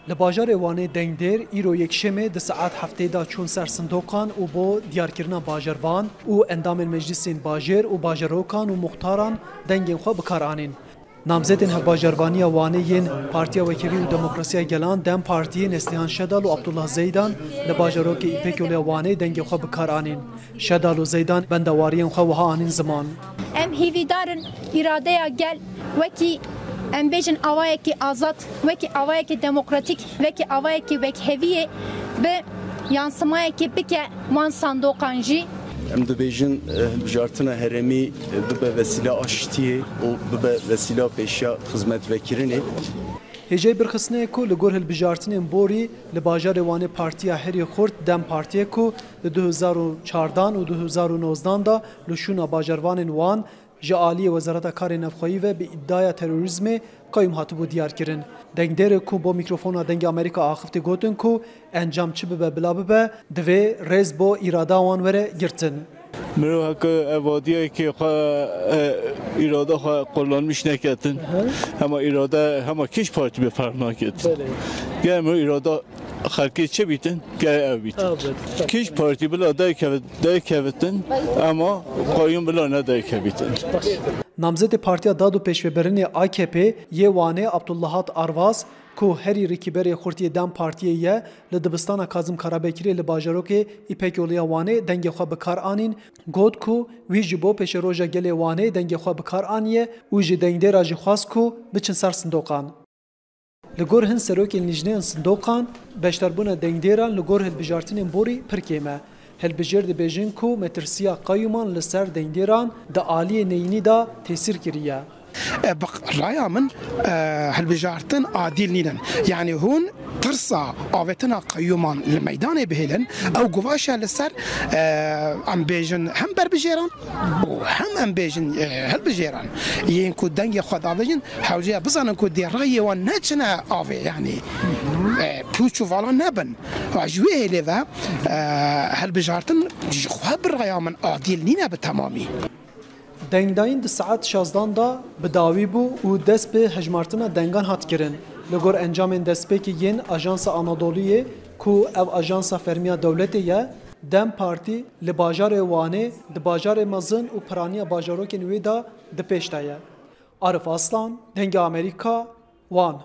لباجار وانه دنگدر ایرو یکشمه ده ساعت هفته دا چون سر صندوقان و با دیارکرنا باجروان و اندام مجلسین باجر و باجروکان و مختاران دنگین خو بکارانین. نامزدین هفباجروانی وانه ین پارتیا وکیلی و دموکراسی گلان دم پارتی نسلیان شدال و عبدالله زیدان لباجروک ایپکیول وانه دنگین خو بکارانین. شدال و زیدان بندواریان خو وها آنین زمان. ام هیویدارن اراده گل وکی ام بیجن آوایی که آزاد وکی آوایی که دموکراتیک وکی آوایی که وک هویه به yansımaya ki bir ke man sandokanji em dibêjin bijartina heremî bibe vesîla aştiye û bibe vesîla pêşiya xizmetvekirinê. Hêjê birxistnê ku li gor hilbijartinên borî li bajarê Wanê Partiya Herî Xurt Dem Partiyê ku li 2014 û 2019 da li şûna bajarvanên wan ji aliyê Wezareta Karê Navxweyî ve bi îddiaya terorîzmê qayyum hatibû diyar kirin. Dengderê ku bo mikrofona dengê Amerîka axifte gotin ku encam çi bibe bila bibe divê rêz bo îrada wan were girtin. مرو هک وادیه که اراده خو قربانیش نکردن اما اراده همه کش پارتی به فرما کرد گرم اراده خلقی چه بیتن گره او بیتن کش پارتی بلا دای کبتن اما قایم بلا ندای کبیتن. Namzed Partiya Dad û Pêşveberînê AKP yê Wanê Abdullahat Arvaz ku herî rêkîberê Xurtiyê Dem Partiyê ye li dibistana Kazım Karabekirê li bajarokê İpekyoluya Wanê dengê xwe bikar anîn got ku wî ji bo pêşeroja gelê Wanê dengê xwe bikar aniye û ji dengdêra jî xwast ku biçin ser sindoqan. Li gor hin serokên lijneyên sindoqan beşdarbûna dengdêran li gor hilbijartinên borî pir kêm e. Hilbijêr dibêjin ku metirsiya qayyuman li ser dengdêran di aliyê neyînî da tesîr kiriye. رأيا من هالبجارتن عادل نيلن يعني هون ترصى آوتنا قيومان الميدان بهلن أو قواشا لسر أم بيجن هم بربجيران وهم أم بيجن هالبجيران ين كود دنيا خد آبجن حوجيا بزنن كود دي رأي ونجنا آوي يعني بوشو فالا نبن وعجوه لذا هالبجارتن جخوها بالرأيا من عادل نينا بتمامي. Dengdayên di saet 16 da bi dawî bû û dest bi hejmartina dengan hat kirin. Li gor encamên destpêkê yên Ajansa Anadolu'yê ku ev ajansa fermiya dewletê ye, Dem Partî li bajarê Wanê di bajarê mezin û piraniya bajarokên wê da di pêş de ye. Arif Aslan, Dengê Amerîka, Wan.